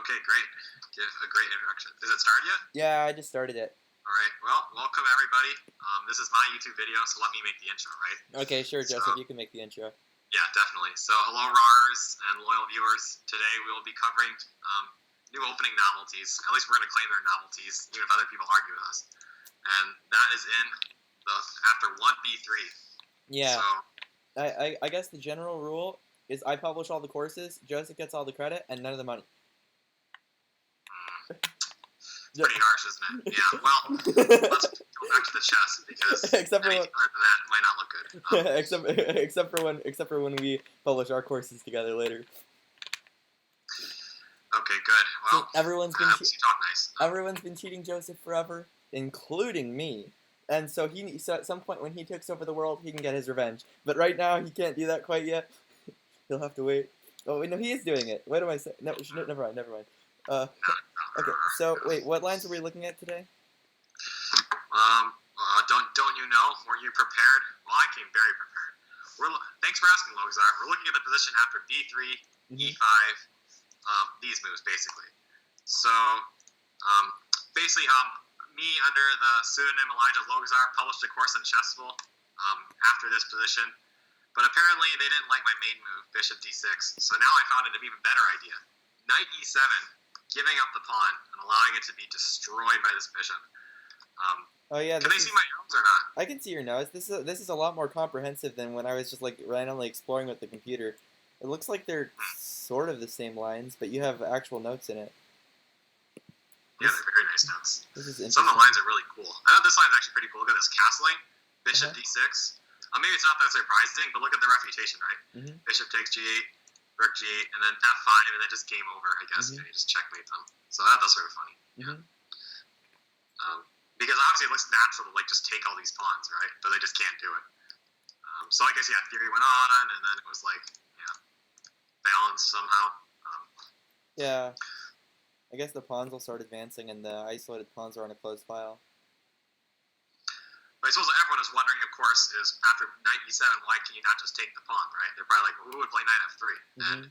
Okay, great. Give a great introduction. Is it started yet? Yeah, I just started it. All right. Well, welcome everybody. This is my YouTube video, so let me make the intro, right? Okay, sure, Joseph, you can make the intro. Yeah, definitely. So, hello, RARs and loyal viewers. Today we will be covering new opening novelties. At least we're going to claim they're novelties, even if other people argue with us. And that is in the after 1B3. Yeah. So, I guess the general rule is I publish all the courses, Joseph gets all the credit, and none of the money. pretty harsh, isn't it? Yeah, well, let's go back to the chess, because except for anything other than that might not look good. except for when we publish our courses together later. Okay, good. Well, so everyone's been you talk nice. Everyone's been cheating Joseph forever, including me. And so so at some point when he takes over the world, he can get his revenge. But right now he can't do that quite yet. He'll have to wait. Oh wait, no, he is doing it. What am I saying? No, never mind. Okay, so wait, what lines are we looking at today? Don't you know? Weren't you prepared? Well, I came very prepared. Thanks for asking, LogozRAR. We're looking at the position after B3, E5, these moves basically. So, basically, me under the pseudonym Elijah LogozRAR published a course in Chessable after this position, but apparently they didn't like my main move, Bishop D6. So now I found an even better idea: Knight E7. Giving up the pawn and allowing it to be destroyed by this bishop. Oh yeah. Can they see my nose or not? I can see your nose. This is a lot more comprehensive than when I was just like randomly exploring with the computer. It looks like they're sort of the same lines, but you have actual notes in it. Yeah, they're very nice notes. This is interesting. Some of the lines are really cool. I thought this line's actually pretty cool. Look at this castling, Bishop D6. Maybe it's not that surprising, but look at the refutation, right? Bishop takes G8. Rook G8, and then F5, and then just game over, I guess. You just checkmate them. So that's sort of funny. Yeah. Because obviously it looks natural to just take all these pawns, right? But they just can't do it. So I guess theory went on, and then it was balanced somehow. Yeah. I guess the pawns will start advancing, and the isolated pawns are on a closed file. But I suppose everyone is wondering, of course, is after Knight E7, why can you not just take the pawn, right? They're probably like, well, who would play Knight F3? And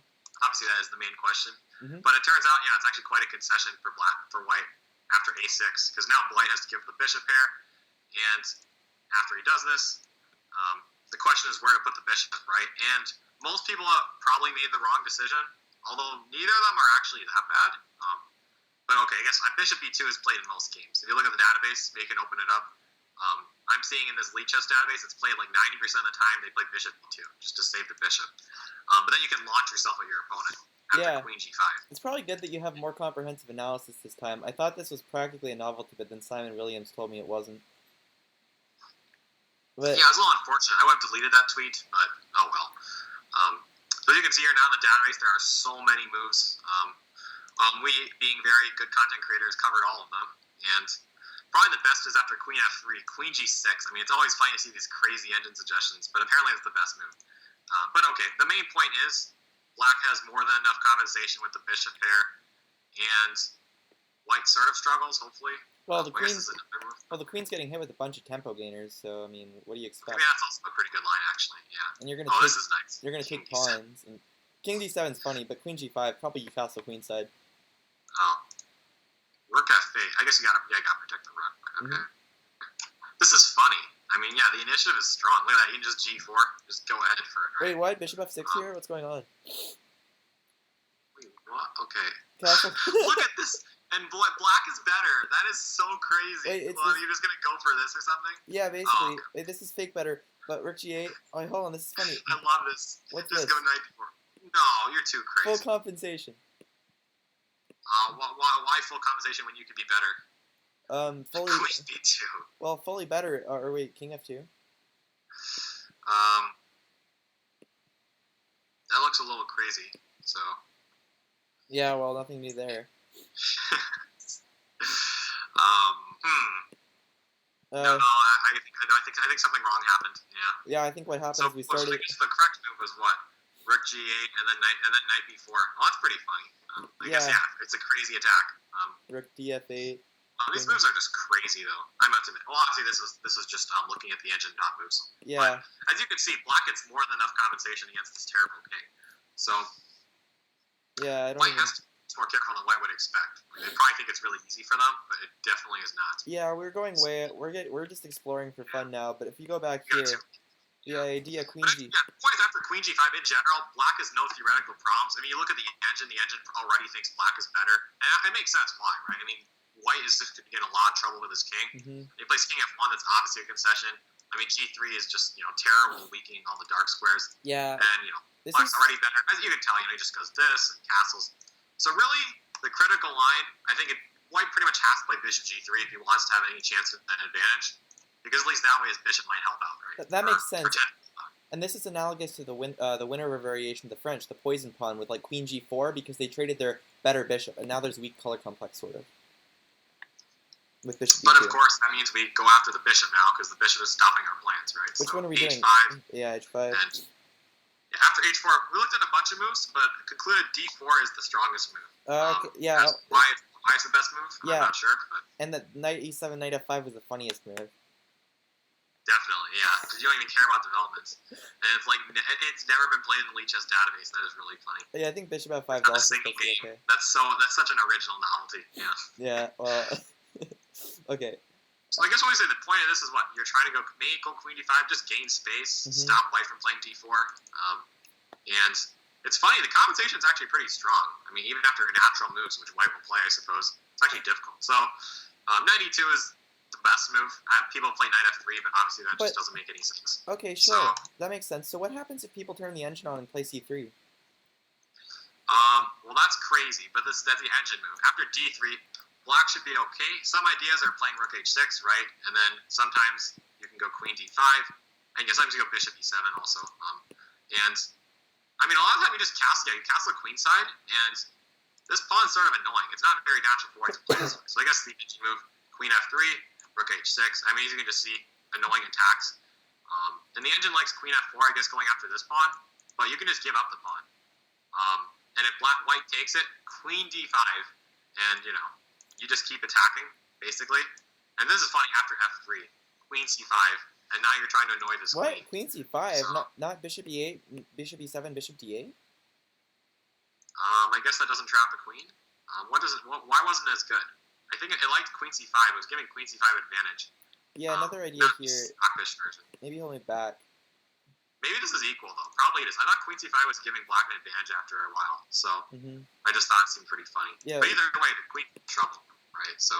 obviously that is the main question. But it turns out, it's actually quite a concession for white after A6, because now white has to give the bishop pair, and after he does this, the question is where to put the bishop, right? And most people have probably made the wrong decision, although neither of them are actually that bad. But okay, I guess bishop B2 is played in most games. If you look at the database, you can open it up. I'm seeing in this lead chess database, it's played 90% of the time they play bishop b2 just to save the bishop. But then you can launch yourself at your opponent after queen g5. It's probably good that you have more comprehensive analysis this time. I thought this was practically a novelty, but then Simon Williams told me it wasn't. But yeah, it was a little unfortunate. I would have deleted that tweet, but oh well. So you can see here now in the database, there are so many moves. We, being very good content creators, covered all of them. And probably the best is after queen f3, queen g6. It's always funny to see these crazy engine suggestions, but apparently it's the best move. But okay, the main point is black has more than enough compensation with the bishop pair, and white sort of struggles, hopefully. Well, the queen's getting hit with a bunch of tempo gainers, so what do you expect? That's also a pretty good line, actually. Yeah. And you're gonna this is nice. You're gonna take pawns, and king d7 is funny, but queen g5 probably you castle queenside. Oh. Rook f8. I guess you gotta protect the rook. Okay. This is funny. The initiative is strong. Look at that. You can just g4. Just go ahead for it. Right? Wait, why bishop f6 here? What's going on? Wait, what? Okay. Castle. Look at this. And black is better. That is so crazy. Wait, you're just gonna go for this or something? Yeah, basically. Wait, this is fake better. But rook g8. Oh, hold on. This is funny. I love this. What's just this? Go knight b4. No, you're too crazy. Full compensation. Why full compensation when you could be better? Fully. Queen b2. Well, fully better. Or wait, king f2. That looks a little crazy. So. Yeah, well, nothing new there. No, I think something wrong happened. Yeah. Yeah, I think what happened is we started. So the correct move was what? Rook g8 and then knight b4. Well, that's pretty funny. I guess it's a crazy attack. Rook df8. These moves are just crazy, though. I must admit. Well, obviously, this was just looking at the engine dot moves. Yeah. But as you can see, black gets more than enough compensation against this terrible king. So yeah, I don't white even... has to it's more careful than white would expect. Like, they probably think it's really easy for them, but it definitely is not. Yeah, we're going way. We're just exploring for fun now. But if you go back You here, got the idea Queen G. Yeah, points after Queen G5 in general, black has no theoretical problems. I mean, you look at the engine already thinks black is better. And it makes sense why, right? I mean, white is just going to get a lot of trouble with his king. He plays king f1, that's obviously a concession. I mean, g3 is just, terrible, weakening all the dark squares. Yeah. And, black's already better. As you can tell, he just goes this and castles. So really, the critical line, I think white pretty much has to play bishop g3 if he wants to have any chance of an advantage. Because at least that way his bishop might help out, right? That makes sense. And this is analogous to the winner variation of the French, the poison pawn with like Queen G4, because they traded their better bishop, and now there's weak color complex sort of with bishop B2. But of course, that means we go after the bishop now because the bishop is stopping our plans, right? Which one are we doing? H5. Yeah, H5. And after H4, we looked at a bunch of moves, but concluded D4 is the strongest move. Yeah. Why it's the best move? Yeah. I'm not sure. But and the knight E7, knight F5 was the funniest move. Definitely, yeah. Because you don't even care about developments. And it's like, it's never been played in the Lichess database. That is really funny. Yeah, I think bishop F5 is not a also single game. okay. That's such an original novelty, yeah. Yeah, well, okay. So I guess when we say the point of this is what? You're trying to go Queen D5, just gain space, stop white from playing D4. And it's funny, the compensation is actually pretty strong. I mean, even after natural moves, which white will play, I suppose, it's actually difficult. So, knight E2 is the best move. People play knight F3, but obviously that just doesn't make any sense. Okay, sure. That makes sense. So what happens if people turn the engine on and play C3? Well, that's crazy, but that's the engine move. After D3, black should be okay. Some ideas are playing rook H6, right? And then sometimes you can go queen D5, and sometimes you go bishop E7 also. And I mean, a lot of time you just castle queen side, and this pawn's sort of annoying. It's not very natural for white to play this way. So I guess the engine move, queen F3, rook H6. I mean, you can just see annoying attacks. And the engine likes queen F4, I guess, going after this pawn, but you can just give up the pawn. And if white takes it, queen D5, and you just keep attacking, basically. And this is funny after F3, queen C5, and now you're trying to annoy this queen. What? Queen C5? So, not bishop E8, bishop E7, bishop D8? I guess that doesn't trap the queen. Why wasn't it as good? I think it liked queen C5. It was giving queen C5 advantage. Yeah, another idea here. Stockfish version. Maybe hold me back. Maybe this is equal, though. Probably it is. I thought queen C5 was giving black an advantage after a while, so I just thought it seemed pretty funny. Yeah. But either way, the queen's in trouble, right? So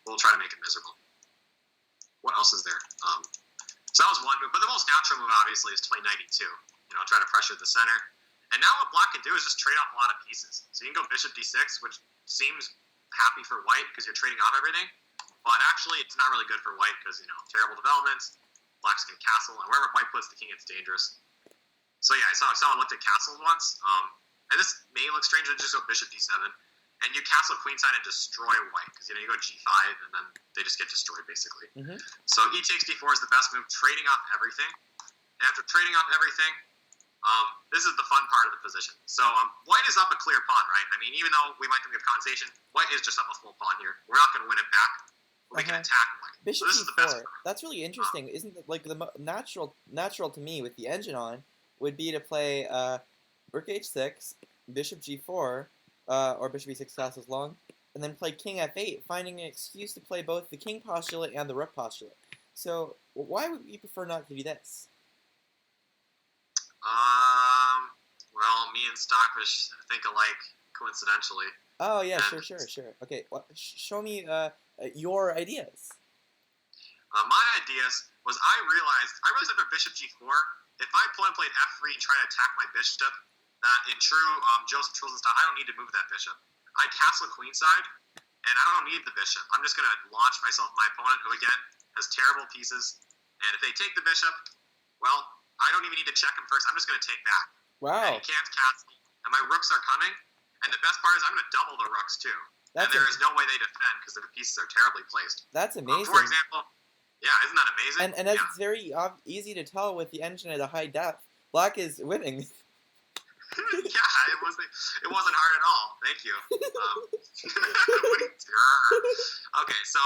we'll try to make it miserable. What else is there? So that was one move, but the most natural move, obviously, is to play knight E2. Try to pressure the center. And now what black can do is just trade off a lot of pieces. So you can go bishop D6, which seems happy for white because you're trading off everything. But actually, it's not really good for white because, terrible developments. Black's can castle, and wherever white puts the king, it's dangerous. So yeah, I saw someone looked at castles once, and this may look strange to just go bishop D7, and you castle queenside and destroy white, because you go G5, and then they just get destroyed, basically. So E takes D4 is the best move, trading off everything. And after trading off everything, this is the fun part of the position. So white is up a clear pawn, right? I mean, even though we might think we have compensation, white is just up a full pawn here. We're not going to win it back. We can attack white. Bishop so this is the best E4. That's really interesting. Isn't it like the natural to me with the engine on would be to play rook H6, bishop G4, or bishop E6 castles long, and then play king F8, finding an excuse to play both the king postulate and the rook postulate. So why would you prefer not to do this? Well, me and Stockfish think alike, coincidentally. Oh yeah, sure. Okay, well, show me your ideas. My ideas was I realized after bishop G4, if I played F3 and try to attack my bishop, that in true Joseph Trulson style, I don't need to move that bishop. I castle queenside, and I don't need the bishop. I'm just going to launch myself at my opponent, who again has terrible pieces. And if they take the bishop, well, I don't even need to check him first. I'm just going to take back. Wow. And he can't castle, and my rooks are coming. And the best part is I'm going to double the rooks too. And there is no way they defend because the pieces are terribly placed. That's amazing. For example, yeah, isn't that amazing? And as it's very easy to tell with the engine at a high depth, black is winning. Yeah, it wasn't hard at all. Thank you. Okay, so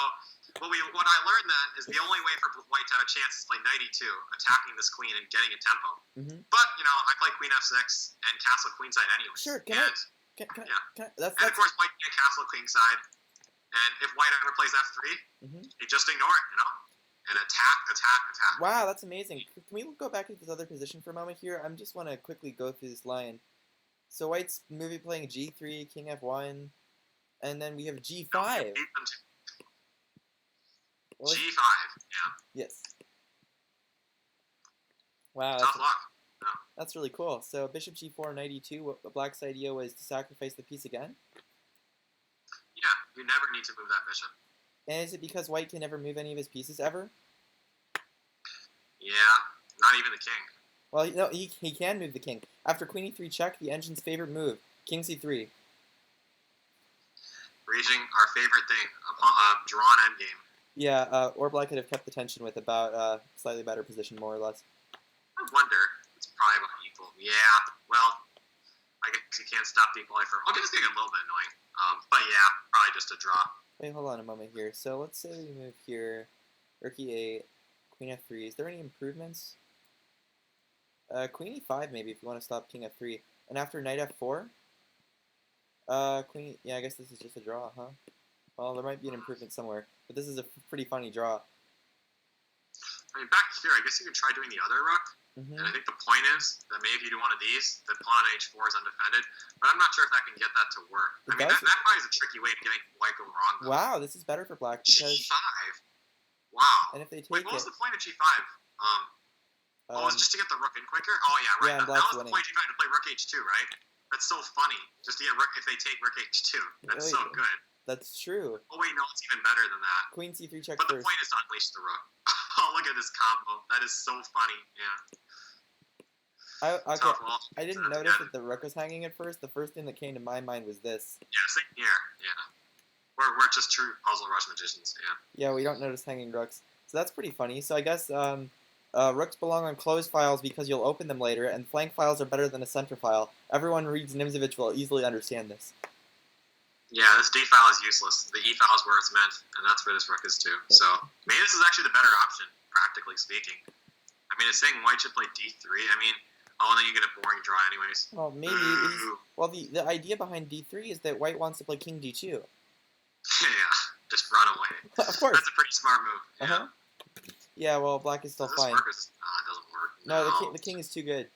what I learned then is the only way for white to have a chance is to play knight E2, attacking this queen and getting a tempo. But I play queen F6 and castle queenside anyway. Sure. That's And of course, white can castle kingside. And if white ever plays f3, you just ignore it, and attack. Wow, that's amazing. Can we go back to this other position for a moment here? I just want to quickly go through this line. So white's maybe playing g3, king f1, and then we have g5. G5, Yes. Wow, Tough luck. that's really cool. So bishop g4, knight e2, what black's idea was to sacrifice the piece again? Yeah, you never need to move that bishop. And is it because white can never move any of his pieces ever? Yeah, not even the king. Well, no, he can move the king. After queen e3 check, the engine's favorite move, king c3. Reaching our favorite thing, a drawn endgame. Yeah, or black could have kept the tension with about slightly better position, more or less. I wonder. It's probably about equal. Yeah, well, I guess you can't stop the equality for... Okay, this is getting a little bit annoying. But yeah, probably just a draw. Wait, hold on a moment here. So let's say we move here, rook e8, queen f3. Is there any improvements? Queen e5 maybe if you want to stop king f3. And after knight f4, queen... Yeah, I guess this is just a draw, huh? Well, there might be an improvement somewhere, but this is a pretty funny draw. I mean, back here, I guess you could try doing the other rook. And I think the point is that maybe if you do one of these, the pawn on h4 is undefended. But I'm not sure if that can get that to work. I mean, that probably is a tricky way of getting white go wrong, though. Wow, this is better for black because... g5? Wow. And if they take Wait, what was the point of g5? Was it just to get the rook in quicker? Oh, yeah, right. Yeah, that was the point of g5, to play rook h2, right? That's so funny. Just to get rook if they take rook h2. That's so good. That's true. Oh, wait, no, it's even better than that. Queen c3 check But first. the point is to unleash the rook. Oh, look at this combo. That is so funny. Yeah. I didn't notice that the rook was hanging at first. The first thing that came to my mind was this. Yeah, same here. Yeah. We're just true puzzle rush magicians. Yeah. Yeah, we don't notice hanging rooks. So that's pretty funny. So I guess rooks belong on closed files because you'll open them later, and flank files are better than a center file. Everyone reads Nimzovich will easily understand this. Yeah, this D file is useless. The E file is where it's meant, and that's where this rook is too. Yeah. So maybe this is actually the better option, practically speaking. I mean, it's saying white should play D3. I mean, and then you get a boring draw anyways. Well, maybe. Well, the idea behind D3 is that white wants to play King D2. Yeah, just run away. Of course. That's a pretty smart move. Yeah. Yeah, well, black is still fine. It doesn't work. No, the king is too good.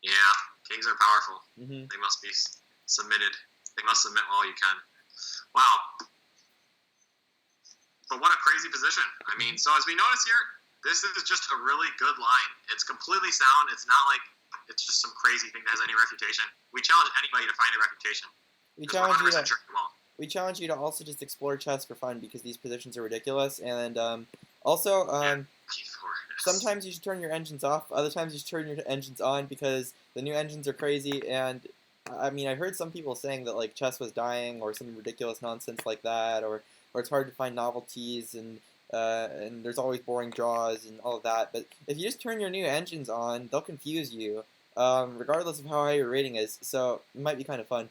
Yeah, kings are powerful. Mm-hmm. They must be submitted. They must submit all you can. Wow. But what a crazy position. I mean, so as we notice here, this is just a really good line. It's completely sound. It's not like it's just some crazy thing that has any refutation. We challenge anybody to find a refutation. We challenge you to also just explore chess for fun because these positions are ridiculous. And also, sometimes you should turn your engines off. Other times you should turn your engines on because the new engines are crazy. And I mean, I heard some people saying that like chess was dying or some ridiculous nonsense like that, or it's hard to find novelties and there's always boring draws and all of that. But if you just turn your new engines on, they'll confuse you, regardless of how high your rating is. So it might be kind of fun.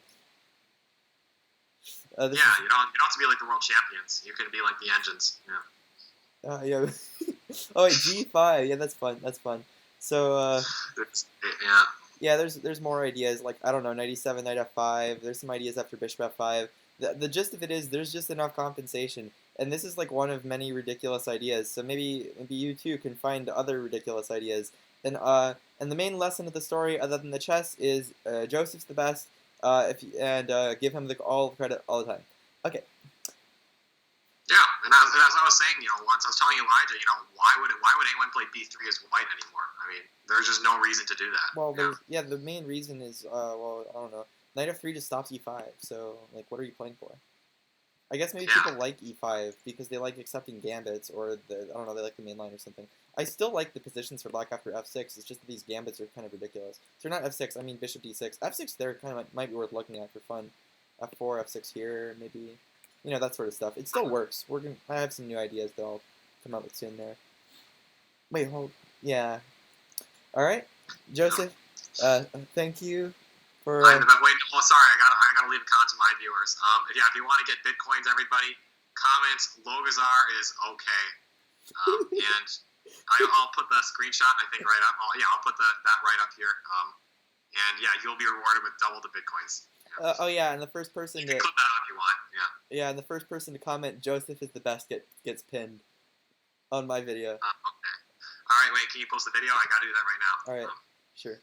You don't have to be like the world champions. You can be like the engines. Yeah. Yeah. Oh wait, G5. Yeah, that's fun. That's fun. So. Yeah. Yeah, there's more ideas. Like I don't know, knight e7, knight f5. There's some ideas after bishop f5. The gist of it is there's just enough compensation. And this is like one of many ridiculous ideas. So maybe you too can find other ridiculous ideas. And the main lesson of the story, other than the chess, is Joseph's the best. Give him all the credit all the time. Okay. Yeah, and as I was saying, once I was telling Elijah, why would anyone play b3 as white anymore? I mean, there's just no reason to do that. Well, the main reason is I don't know, knight f3 just stops e5. So like, what are you playing for? I guess maybe people like e5 because they like accepting gambits, or I don't know, they like the main line or something. I still like the positions for black after f6. It's just that these gambits are kind of ridiculous. So not f6, I mean bishop d6. f6 there kind of might be worth looking at for fun. f4, f6 here, maybe. That sort of stuff. It still works. I have some new ideas that I'll come up with soon there. Wait, hold. Yeah. All right, Joseph. Thank you for. Sorry. I gotta leave a comment to my viewers. If you want to get bitcoins, everybody, comments. LogozRAR is okay. And I'll put the screenshot. I think right up. I'll put that right up here. And yeah, you'll be rewarded with double the bitcoins. Yeah. Oh yeah, and the first person You to can clip that out if you want. Yeah. yeah, and the first person to comment Joseph is the best gets pinned on my video. Okay. All right. Wait. Can you post the video? I gotta do that right now. All right, sure.